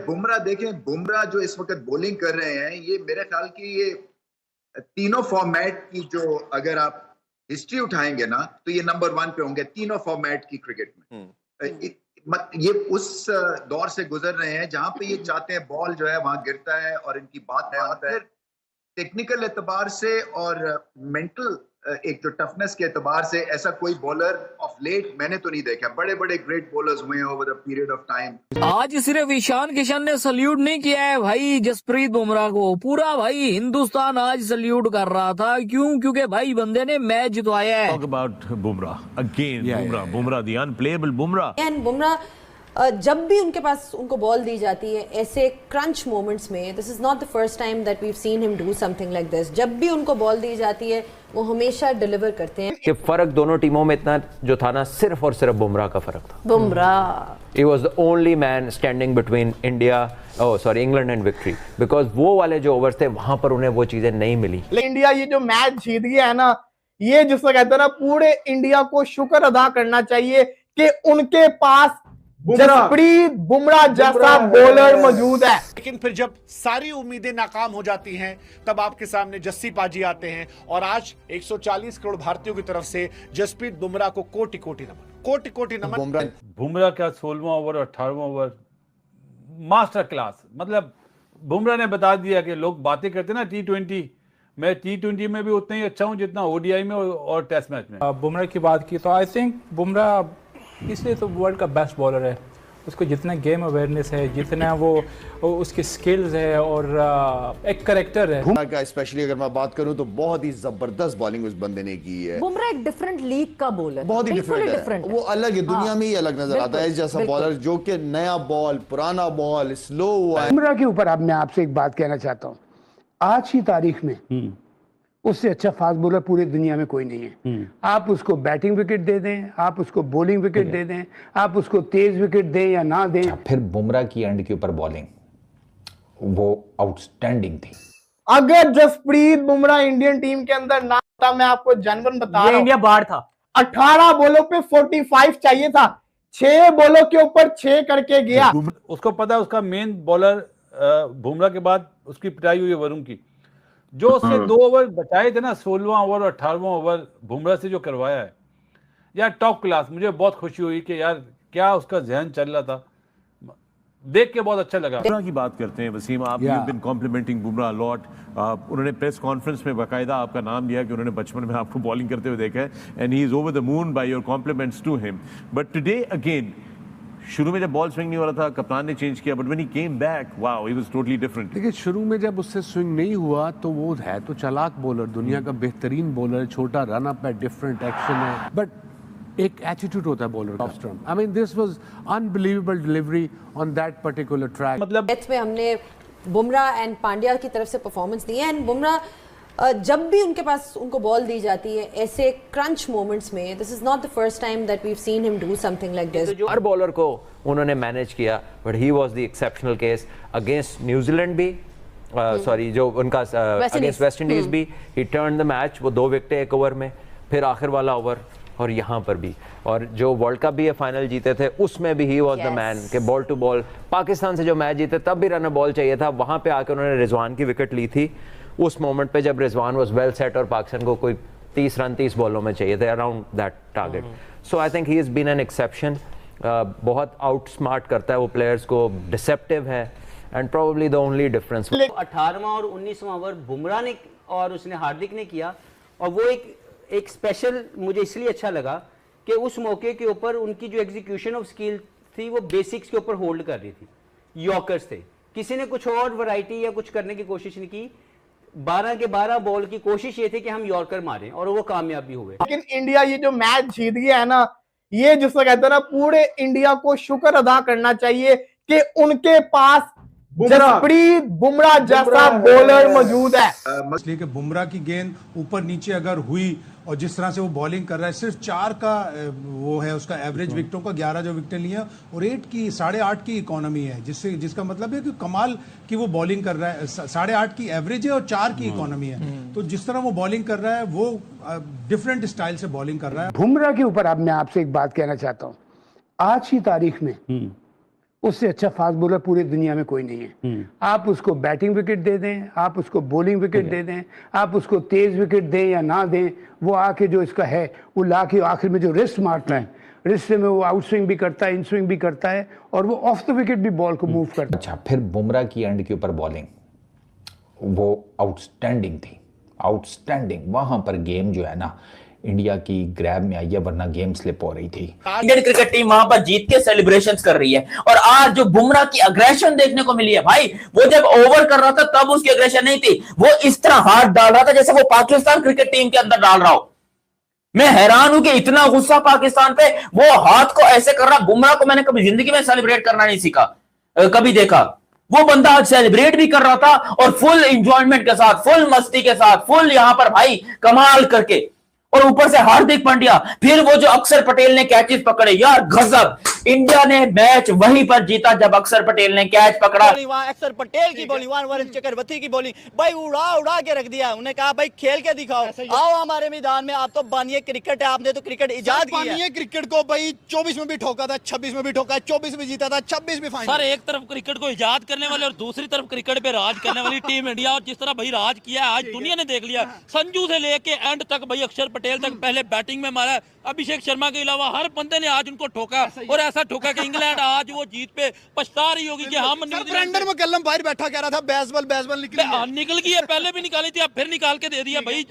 बुमराह देखें, बुमराह जो इस वक्त बॉलिंग कर रहे हैं, ये मेरे ख्याल की ये तीनों फॉर्मेट की जो अगर आप हिस्ट्री उठाएंगे ना तो ये नंबर 1 पे होंगे तीनों फॉर्मेट की क्रिकेट में। ये उस दौर से गुजर रहे हैं जहां पे ये चाहते हैं बॉल जो है वहां गिरता है और इनकी बात है होता है। टेक्निकल एतबार से और मेंटल एक जो टफनेस के एतबार से ऐसा कोई बॉलर ऑफ लेट मैंने तो नहीं देखा। बड़े बड़े ग्रेट बॉलर्स हुए हैं over a period of time. आज सिर्फ ईशान किशन ने सल्यूट नहीं किया है भाई जसप्रीत बुमराह को, पूरा भाई हिंदुस्तान आज सल्यूट कर रहा था। क्यों? क्योंकि भाई बंदे ने मैच जितवाया है। Talk about Bumrah again. Bumrah, the unplayable Bumrah. And Bumrah जब भी उनके पास उनको बॉल दी जाती है ऐसे क्रंच मोमेंट्स में, this is not the first time that we have seen him do something like this. जब भी उनको बॉल दी जाती है वो हमेशा डिलीवर करते हैं। कि फर्क दोनों टीमों में इतना जो था ना, सिर्फ और सिर्फ बुमराह का फर्क था। बुमराह ही was the only man standing between England and victory, because वो वाले जो ओवर्स थे वहां पर उन्हें वो चीजें नहीं मिली। इंडिया ये जो मैच जीत गया है ना, ये जिसको कहते हैं ना, पूरे इंडिया को शुक्र अदा करना चाहिए कि उनके पास जसप्रीत बुमराह जैसा बॉलर मौजूद है। लेकिन फिर जब सारी उम्मीदें नाकाम हो जाती हैं तब आपके सामने जस्सी पाजी आते हैं और आज 140 करोड़ भारतीयों की तरफ से जसप्रीत बुमराह को कोटि कोटि नमन, कोटि कोटि नमन। बुमराह का 16वां ओवर और 18वां ओवर मास्टर क्लास। मतलब बुमराह ने बता दिया कि लोग बातें करते ना T20, मैं T20 में भी उतना ही अच्छा हूं जितना ODI में और टेस्ट मैच में। बुमराह की बात की तो आई थिंक बुमराह इसलिए तो वर्ल्ड का बेस्ट बॉलर है। उसको जितना गेम अवेयरनेस है, जितना वो उसकी स्किल्स है और एक करेक्टर है। बुमराह का स्पेशली अगर मैं बात करूं तो बहुत ही जबरदस्त बॉलिंग उस बंदे ने की है। बुमराह एक डिफरेंट लीग का बॉलर, बहुत ही डिफरेंट है। वो अलग है, दुनिया में ही अलग नजर आता है जैसा बॉलर जो कि नया बॉल, पुराना बॉल, स्लो हुआ है। बुमराह के ऊपर अब मैं आपसे एक बात कहना चाहता हूँ, आज की तारीख में उससे अच्छा फास्ट बॉलर पूरी दुनिया में कोई नहीं है। आप उसको बैटिंग विकेट दे दें, आप उसको बॉलिंग विकेट दे दें, आप उसको तेज विकेट दें या ना दें। फिर बुमराह की एंड के ऊपर बॉलिंग वो आउटस्टैंडिंग थी। अगर जसप्रीत बुमराह इंडियन टीम के अंदर ना था, मैं आपको जनवन बता रहा हूं, इंडिया बाहर था। 18 बॉलों पे 45 चाहिए था, 6 बॉलों के ऊपर 6 करके गया। उसको पता है उसका मेन बॉलर बुमराह के बाद उसकी पिटाई हुई है वरुण की। जो उसने 2 ओवर बचाए थे ना, 16वां ओवर और 18वां ओवर बुमराह से जो करवाया है यार, टॉप क्लास। मुझे बहुत खुशी हुई कि यार क्या उसका जहन चल रहा था, देख के बहुत अच्छा लगा। बुमराह की बात करते हैं वसीम, आप you been complimenting Bumrah lot. उन्होंने प्रेस कॉन्फ्रेंस में बाकायदा आपका नाम लिया कि उन्होंने बचपन में आपको बॉलिंग करते हुए देखा है and he is over the moon by your compliments to him. But today again, शुरू में जब बॉल स्विंग नहीं हो रहा था, कप्तान ने चेंज किया, but when he came back, wow, he was totally different. देखिए शुरू में जब उससे स्विंग नहीं हुआ तो वो है तो चालाक बॉलर, दुनिया का बेहतरीन बॉलर, छोटा रन अप है, डिफरेंट एक्शन है, बट एक एटीट्यूड होता है बॉलर का। I mean this was unbelievable delivery on that particular track. मतलब मैच में हमने बुमराह एंड पांड्या की तरफ से परफॉर्मेंस दी है। एंड बुमराह जब भी उनके पास उनको बॉल दी जाती है ऐसे क्रंच मोमेंट्स में, this is not the first time that we have seen him do something like this. हर बॉलर को उन्होंने मैनेज किया, but he was the exceptional case against New Zealand भी, सॉरी जो उनका अगेंस्ट वेस्ट इंडीज भी। ही turn the match, वो 2 विकेटें 1 over में, फिर आखिर वाला ओवर और यहाँ पर भी। और जो वर्ल्ड कप भी फाइनल जीते थे उसमें भी ही वाज द मैन के बॉल टू बॉल। पाकिस्तान से जो मैच जीते तब भी रन बॉल चाहिए था, वहां पे आकर उन्होंने रिजवान की विकेट ली थी उस मोमेंट पे जब रिजवान वाज वेल सेट और पाकिस्तान को कोई 30 रन 30 बॉलों में चाहिए थे, around that target. So I think he has been an exception. बहुत आउट स्मार्ट करता है वो प्लेयर्स को, डिसेप्टिव है and probably the only difference. 18वां और 19वां ओवर बुमराह ने और उसने हार्दिक ने किया, और वो एक स्पेशल मुझे इसलिए अच्छा लगा कि उस मौके के ऊपर उनकी जो एग्जीक्यूशन ऑफ स्किल थी वो बेसिक्स के ऊपर होल्ड कर रही थी। यॉर्कर्स थे, किसी ने कुछ और वैरायटी या कुछ करने की कोशिश नहीं की। 12 के 12 बॉल की कोशिश ये थी कि हम यॉर्कर मारें और वो कामयाब भी हुए। लेकिन इंडिया ये जो मैच जीत गया है ना, ये जिसको कहते हैं ना, पूरे इंडिया को शुक्र अदा करना चाहिए कि उनके पास जसप्रीत बुमराह जैसा बॉलर मौजूद है। इसलिए कि बुमराह की गेंद ऊपर नीचे अगर हुई और जिस तरह से वो बॉलिंग कर रहा है, सिर्फ 4 का वो है उसका एवरेज विकेटों का, 11 जो विकेटें ली हैं और 8.5 की इकोनॉमी है, जिसका मतलब है कि कमाल की वो बॉलिंग कर रहा है। 8.5 की एवरेज है और 4 की इकोनॉमी है। तो जिस तरह वो बॉलिंग कर रहा है वो डिफरेंट स्टाइल से बॉलिंग कर रहा है। बुमराह के ऊपर अब मैं आपसे एक बात कहना चाहता हूँ, आज की तारीख में उससे अच्छा फास्ट बॉलर पूरी दुनिया में कोई नहीं है। आप उसको बैटिंग विकेट दे दें, आप उसको बॉलिंग विकेट दे दें, आप उसको तेज विकेट दें या ना दें, वो आके जो इसका है वो ला के आखिर में जो रिस्ट मारता है, रिस्ट में वो आउट स्विंग भी करता है, इन स्विंग भी करता है, और वो ऑफ द विकेट भी बॉल को मूव करता है। अच्छा, फिर बुमराह की एंड के ऊपर बॉलिंग वो आउटस्टैंडिंग थी, आउटस्टैंडिंग। वहां पर गेम जो है ना इंडिया की ग्रैब में आई है, वरना गेम स्लिप हो रही थी। इंडियन क्रिकेट टीम वहां पर जीत के सेलिब्रेशंस कर रही है, और आज जो बुमराह की अग्रेशन देखने को मिली है भाई, वो जब ओवर कर रहा था तब उसकी अग्रेशन नहीं थी, वो इस तरह हाथ डाल रहा था जैसे वो पाकिस्तान क्रिकेट टीम के अंदर डाल रहा हो। मैं हैरान हूं कि इतना गुस्सा पाकिस्तान पे, वो हाथ को ऐसे कर रहा। बुमराह को मैंने कभी जिंदगी में सेलिब्रेट करना नहीं सीखा, कभी देखा। वो बंदा आज सेलिब्रेट भी कर रहा था और फुल एंजॉयमेंट के साथ, फुल मस्ती के साथ, फुल यहां पर भाई कमाल करके। और ऊपर से हार्दिक पांड्या, फिर वो जो अक्षर पटेल ने कैचेस पकड़े, यार गजब। इंडिया ने मैच वहीं पर जीता जब अक्षर पटेल ने कैच पकड़ा। वहां अक्षर पटेल की बॉलिंग, वहां वरुण चक्रवर्ती की बॉलिंग, भाई उड़ा उड़ा के रख दिया। उन्हें कहा भाई खेल के दिखाओ, आओ हमारे मैदान में। आप तो बानिए क्रिकेट है, आपने तो क्रिकेट इजाद की है। क्रिकेट को भाई 24 में भी ठोका था, 26 में भी ठोका है, 24 में जीता था, 26 में फाइनल। सर, एक तरफ क्रिकेट को इजाद करने वाले और दूसरी तरफ क्रिकेट पे राज करने वाली टीम इंडिया, और जिस तरह भाई राज किया आज दुनिया ने देख लिया। संजू से लेके एंड तक भाई अक्षर पटेल तक पहले बैटिंग में मारा, अभिषेक शर्मा के अलावा हर बंदे ने आज उनको ठोका, और ऐसा ठोका कि इंग्लैंड आज वो जीत पे पछता रही होगी कि हम ब्रेंडन मैकलम बाहर बैठा कह रहा था बेसबॉल निकल गई है, पहले भी निकाली थी, अब फिर निकाल के दे दिया भाई।